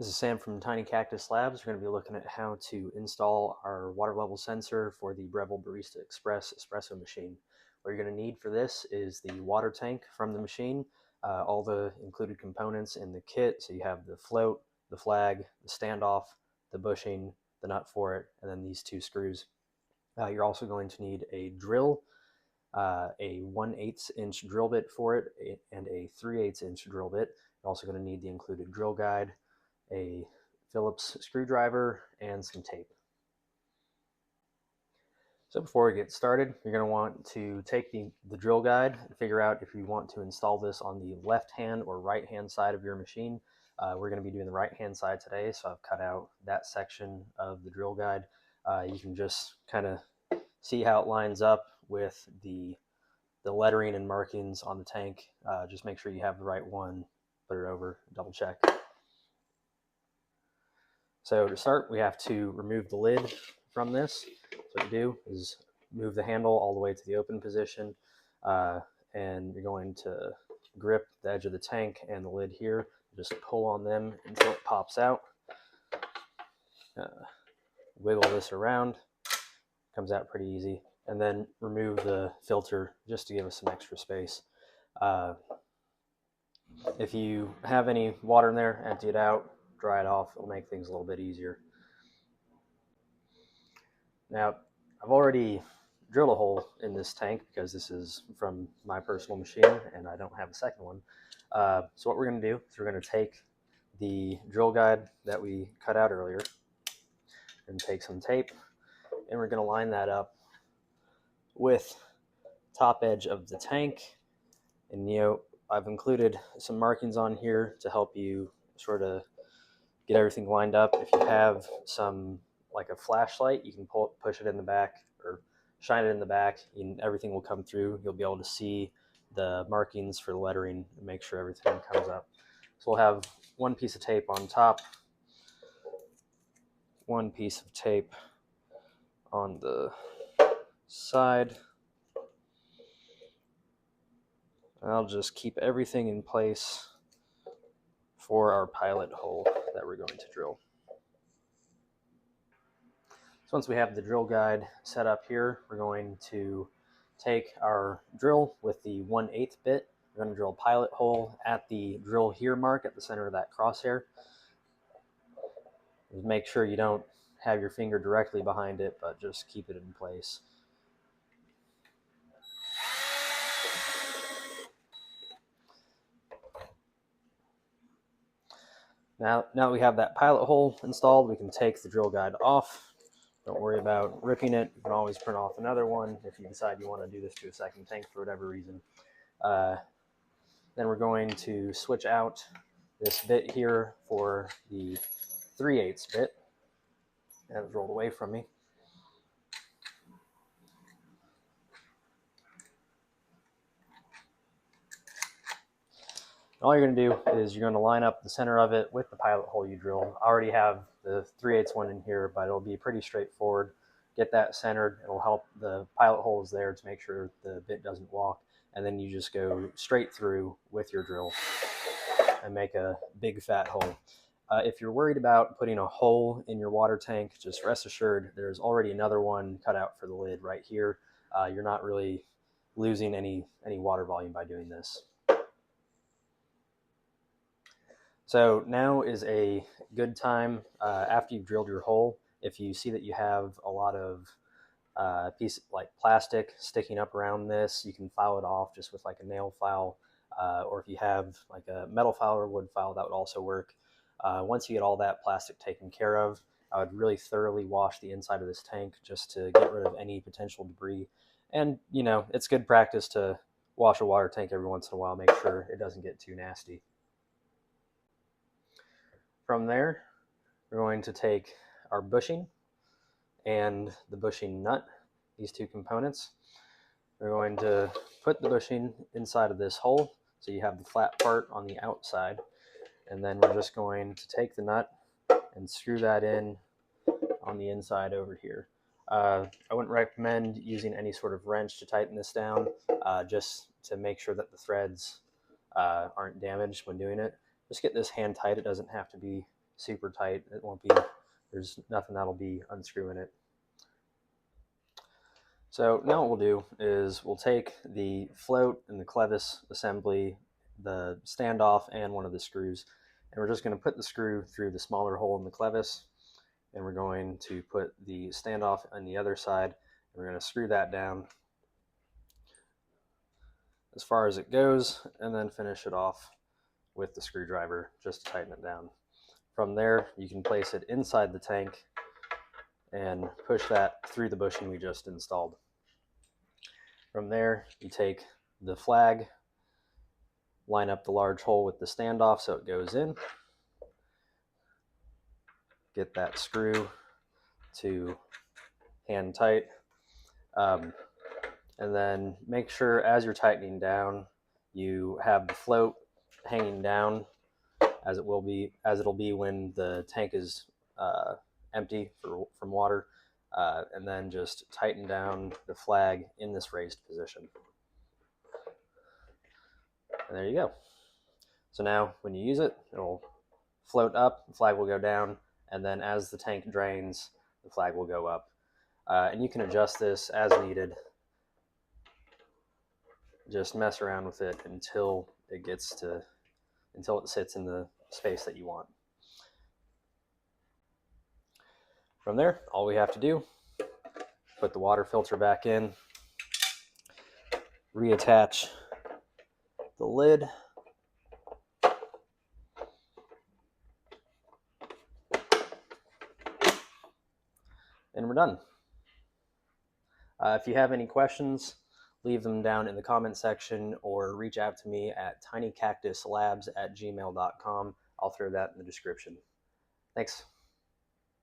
This is Sam from TinyCactusLabs. We're going to be looking at how to install our water level sensor for the Breville Barista Express espresso machine. What you're going to need for this is the water tank from the machine, all the included components in the kit. So you have the float, the flag, the standoff, the bushing, the nut for it, and then these two screws. You're also going to need a drill, a 1/8 inch drill bit for it, and a 3/8 inch drill bit. You're also going to need the included drill guide, a Phillips screwdriver, and some tape. So before we get started, you're going to want to take the drill guide and figure out if you want to install this on the left hand or right hand side of your machine. We're going to be doing the right hand side today, so I've cut out that section of the drill guide. You can just kind of see how it lines up with the lettering and markings on the tank. Just make sure you have the right one, put it over, double check. So to start, we have to remove the lid from this. So what you do is move the handle all the way to the open position, and you're going to grip the edge of the tank and the lid here. Just pull on them until it pops out. Wiggle this around, comes out pretty easy, and then remove the filter just to give us some extra space. If you have any water in there, empty it out, dry it off. It'll make things a little bit easier. Now, I've already drilled a hole in this tank because this is from my personal machine and I don't have a second one. So what we're going to do is we're going to take the drill guide that we cut out earlier and take some tape, and we're going to line that up with top edge of the tank. And I've included some markings on here to help you sort of get everything lined up. If you have some, like a flashlight, you can push it in the back or shine it in the back, and everything will come through. You'll be able to see the markings for the lettering and make sure everything comes up. So we'll have one piece of tape on top, one piece of tape on the side. I'll just keep everything in place for our pilot hole that we're going to drill. So once we have the drill guide set up here, we're going to take our drill with the 1/8 bit. We're going to drill a pilot hole at the drill here mark at the center of that crosshair. Just make sure you don't have your finger directly behind it, but just keep it in place. Now that we have that pilot hole installed, we can take the drill guide off. Don't worry about ripping it. You can always print off another one if you decide you want to do this to a second tank for whatever reason. Then we're going to switch out this bit here for the 3/8 bit. And it's rolled away from me. All you're going to do is you're going to line up the center of it with the pilot hole you drilled. I already have the 3/8 one in here, but it'll be pretty straightforward. Get that centered. It'll help the pilot holes there to make sure the bit doesn't walk. And then you just go straight through with your drill and make a big fat hole. If you're worried about putting a hole in your water tank, just rest assured there's already another one cut out for the lid right here. You're not really losing any water volume by doing this. So now is a good time, after you've drilled your hole, if you see that you have a lot of pieces like plastic sticking up around this, you can file it off just with like a nail file, or if you have like a metal file or wood file, that would also work. Once you get all that plastic taken care of, I would really thoroughly wash the inside of this tank just to get rid of any potential debris. And it's good practice to wash a water tank every once in a while, make sure it doesn't get too nasty. From there, we're going to take our bushing and the bushing nut, these two components. We're going to put the bushing inside of this hole, so you have the flat part on the outside, and then we're just going to take the nut and screw that in on the inside over here. I wouldn't recommend using any sort of wrench to tighten this down, just to make sure that the threads aren't damaged when doing it. Just get this hand tight. It doesn't have to be super tight. It won't be, there's nothing that'll be unscrewing it. So now what we'll do is we'll take the float and the clevis assembly, the standoff, and one of the screws, and we're just going to put the screw through the smaller hole in the clevis, and we're going to put the standoff on the other side, and we're going to screw that down as far as it goes, and then finish it off with the screwdriver just to tighten it down. From there, you can place it inside the tank and push that through the bushing we just installed. From there, you take the flag, line up the large hole with the standoff so it goes in, get that screw to hand tight, and then make sure as you're tightening down, you have the float hanging down as it'll be when the tank is empty from water, and then just tighten down the flag in this raised position. And there you go. So now when you use it, it'll float up, the flag will go down, and then as the tank drains, the flag will go up. And you can adjust this as needed. Just mess around with it until it sits in the space that you want. From there, all we have to do, put the water filter back in, reattach the lid, and we're done. If you have any questions, leave them down in the comment section or reach out to me at TinyCactusLabs@gmail.com. I'll throw that in the description. Thanks.